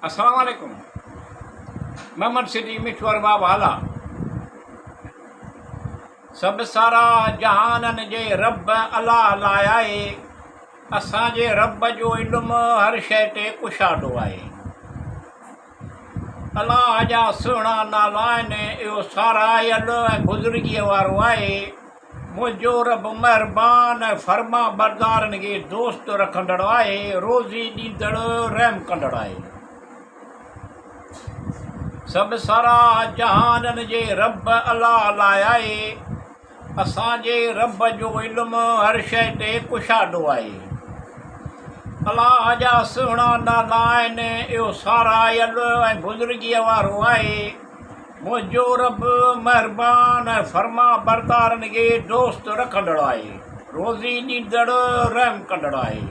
अस्सलाम वालेकुम। मोहम्मद सिटी मिठवर बाब हाला। सब सारा जहानन जे रब अल्लाह लाए। असांजे रब जो इल्मु हर शइ ते कुशाडो आहे। अल्लाह जा सुहिणा नाला आहिनि। इहो सारायल ऐं बुज़ुर्गीअ वारो आहे। मुंहिंजो रब महिरबान ऐं फर्मा बरदारनि खे दोस्त रखंदड़ आहे। रोज़ी ॾींदड़ रहम कंदड़ आहे। सब सारा जहानन जे रब अल्लाह लाइ आहे। असांजे रब जो इल्मु हर शइ ते कुशाडो आहे। अल्लाह जा सुहिणा नाला आहिनि। इहो सारायल ऐं बुज़ुर्गीअ वारो आहे। मुंहिंजो रब महिरबान ऐं फर्मा बरदारनि खे दोस्त रखंदड़ आहे। रोज़ी ॾींदड़ रहम कंदड़ आहे।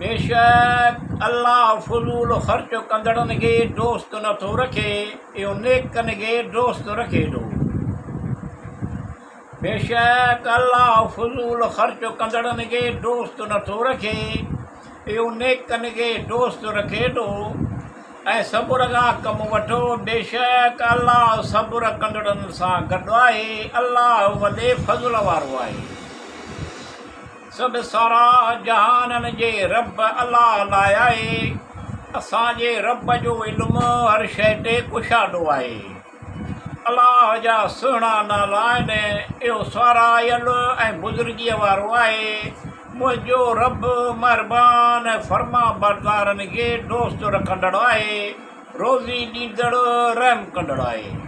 बेशक अल्लाह फज़ूल ख़र्च कंदड़नि खे दोस्त नथो रखे। इहो नेकनि खे दोस्त रखे थो। बेशक अल्लाह फज़ूल ख़र्च कंदड़नि खे दोस्त नथो रखे। इहो नेकनि खे दोस्त रखे थो। ऐं सबुर खां कमु वठो। बेशक अल्लाह सबुर कंदड़नि सां गॾु आहे। अल्लाह वॾे फज़ल वारो आहे। सब सारा जहानन जे रब अल्लाह लाइ आहे। असांजे रब जो इल्मु हर शइ ते कुशाडो आहे। अल्लाह जा सुहिणा नाला आहिनि। इहो सारायल ऐं बुज़ुर्गीअ वारो आहे। मुंहिंजो रब महिरबान ऐं फर्मा बरदारनि खे दोस्त रखंदड़ आहे। रोज़ी ॾींदड़ रहम कंदड़ आहे।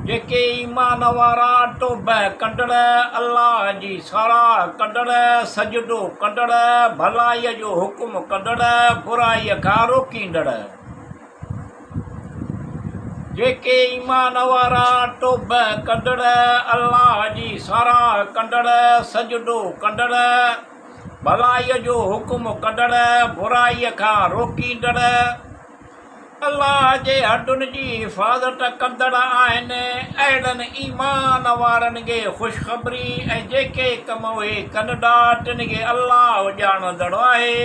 जेके ईमान वारा टोब कंदड़, अल्लाह जी साराह कंदड़, सजदो कंदड़, भलाईअ जो हुकुम कंदड़, बुराईअ खां रोकींदड़। जेके ईमान वारा टोब कंदड़, अल्लाह जी साराह कंदड़, सजदो कंदड़, भलाईअ जो हुकुम कंदड़, बुराईअ खां रोकींदड़, अल्लाह जे हदुनि जी हिफ़ाज़त कंदड़ आहिनि। अहिड़नि ईमान वारनि खे ख़ुशख़बरी ऐं जेके कम उहे कनि था तिन खे अल्लाह ॼाणंदड़ आहे।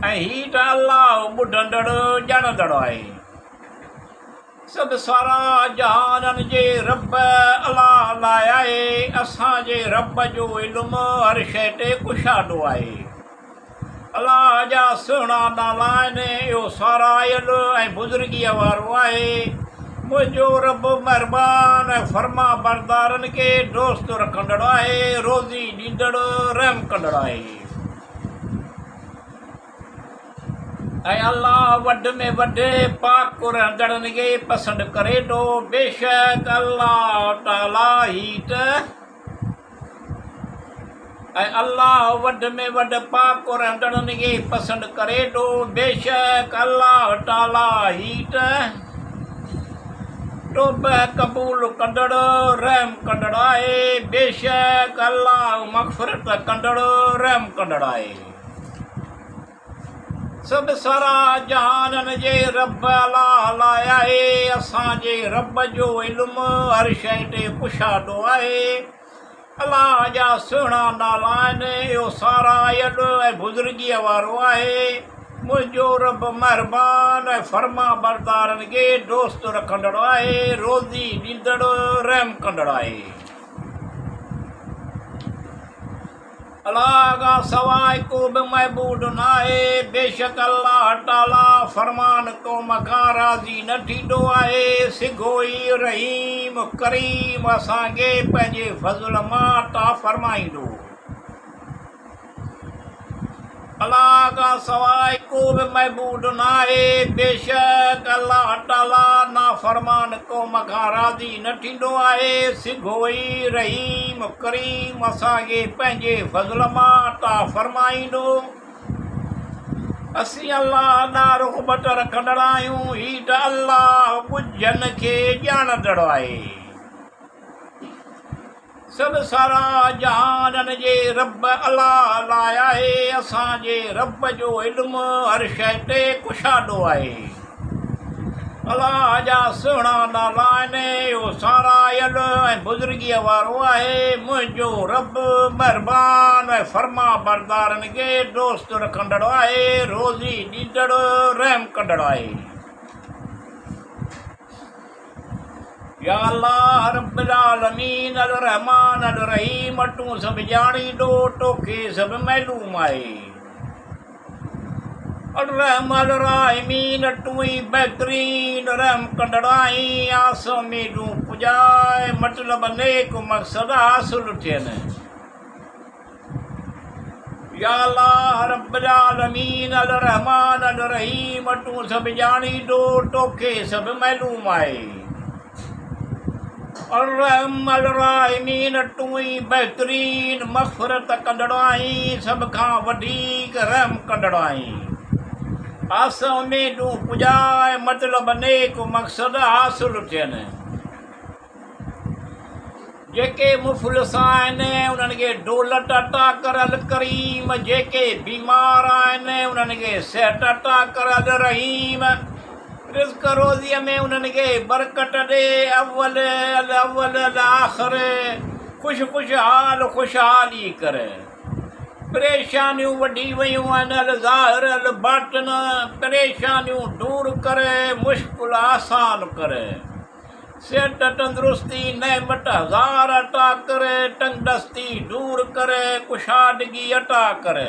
ऐं हीअ त अल्लाह ॿुधंदड़ ॼाणंदड़ आहे। सब सारा जहाननि जे रब अल्लाह लाइ आहे। असांजे रब जो इल्मु हर शइ ते कुशाडो आहे। अल्लाह जा सुहिणा नाला आहिनि। इहो सारायल ऐं बुज़ुर्गीअ वारो आहे। मुंहिंजो रब महिरबान ऐं फर्मा बरदारनि खे दोस्त रखंदड़ आहे। रोज़ी ॾींदड़ रहम कंदड़ आहे। ऐं अल्लाह वॾ में वॾे पाक रहंदड़नि खे पसंदि करे थो। बेशक अल्लाह ताला ही त अल्लाह वॾ में वॾ पाक रहंदड़नि खे पसंदि करे थो। बेशक अल्लाह ताला ही त तौबा क़बूल कंदड़ रहम कंदड़ आहे। बेशक अल्लाह मग़फ़िरत कंदड़ रहम कंदड़ आहे। सब सारा जहाननि जे रब अल्लाह लाइ आहे। असांजे रब जो इल्मु हर शइ ते कुशाडो आहे। अल्लाह जा सुहिणा नाला आहिनि। इहो सारायल ऐं बुज़ुर्गीअ वारो आहे। मुंहिंजो रब महिरबान ऐं फर्मा बरदारनि खे दोस्त रखंदड़ आहे। रोज़ी ॾींदड़ रहम कंदड़ आहे। अल्लाह खां सवाइ को बि महबूद न आहे। बेशक अल्लाह ताला फरमान क़ौम खां राज़ी न थींदो आहे। सिघो ई रहीम करीम असांखे पंहिंजे फज़ल मां अता फ़रमाईंदो। अल्लाह खां सवाइ को बि महबूद न आहे। बेशक अल्लाह ताला नाफ़रमान क़ौम खां राज़ी न थींदो आहे। सिघो ई रहीम करीम असांखे पंहिंजे फज़ल मां अता फ़रमाईंदो। असीं अल्लाह ॾांहुं रुग़बत रखंदड़ आहियूं। हीअ त अल्लाह ॻुझनि खे ॼाणंदड़ आहे। सब सारा जहाननि जे रब अल्लाह लाइ आहे। असांजे रब जो इल्मु हर शइ ते कुशाडो आहे। अलाह जा सुहिणा नाला आहिनि, इहो सारायल ऐं बुज़ुर्गीअ वारो आहे। मुंहिंजो रब महिरबान ऐं फर्मा बरदारनि खे दोस्त रखंदड़ आहे, रोज़ी ॾींदड़ रहम कंदड़ आहे। या अल्लाह रब्बिल आलमीन अल रहमान अल रहीम, तूं सभु ॼाणींदो, तोखे सभु मालूम आहे। अल रहम अल राहिमीन, तूं ई बहितरीन रहम कंदड़ आहीं। आस उम्मीदूं पुॼाए, मतिलब नेक मक़सद हासिल थियनि। या अल्लाह रब्बिल आलमीन अल रहमान अल रहीम, तूं सभु ॼाणींदो, तोखे सभु मालूम आहे। अल रहम अल राहिमीन, तूं ई बहितरीन मग़फ़िरत कंदड़ आहीं, सभ खां वधीक रहम कंदड़ आहीं। आस उम्मीदूं पुॼाए, मतिलब नेक मक़सद हासिल थियनि। जेके मुफ़लिस आहिनि उन्हनि खे दौलत अता कर अल करीम, जेके बीमार आहिनि उन्हनि खे सिहत अता कर अल रहीम, रिज़्क़ रोज़ीअ में उन्हनि खे बरकत ॾे, अव्वल अल आख़िर, ख़ुशहाल ख़ुशहाली कर। परेशानियूं वधी वियूं आहिनि, अल ज़ाहिर अल बातिन, परेशानियूं दूर कर, मुश्किल आसान कर। सिहत तंदुरुस्ती नेमत हज़ार अता कर, तंगदस्ती दूर कर, कुशादगी अता कर।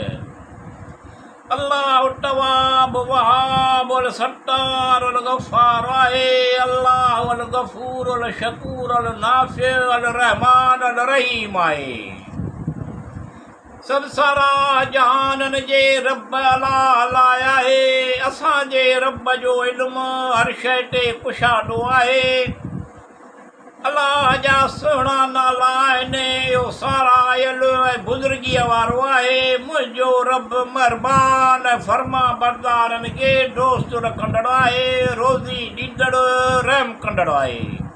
अल्लाह तवाब वहाब अल सत्तार अल गफ़ार आहे। अल्लाह अल गफ़ूर अल शकूर अल नाफ़िअ अल रहमान अल रहीम आहे। सभु सारा जहाननि जे रब अलाह लाइ आहे। असांजे रब जो इल्मु हर शइ ते कुशादो आहे। अलाह जा सुहिणा नाला आहिनि, इहो सारायल ऐं बुज़ुर्गीअ वारो आहे। मुंहिंजो रब महिरबान ऐं फर्मा बरदारनि खे दोस्त रखंदड़ आहे, रोज़ी ॾींदड़ रहम कंदड़ आहे।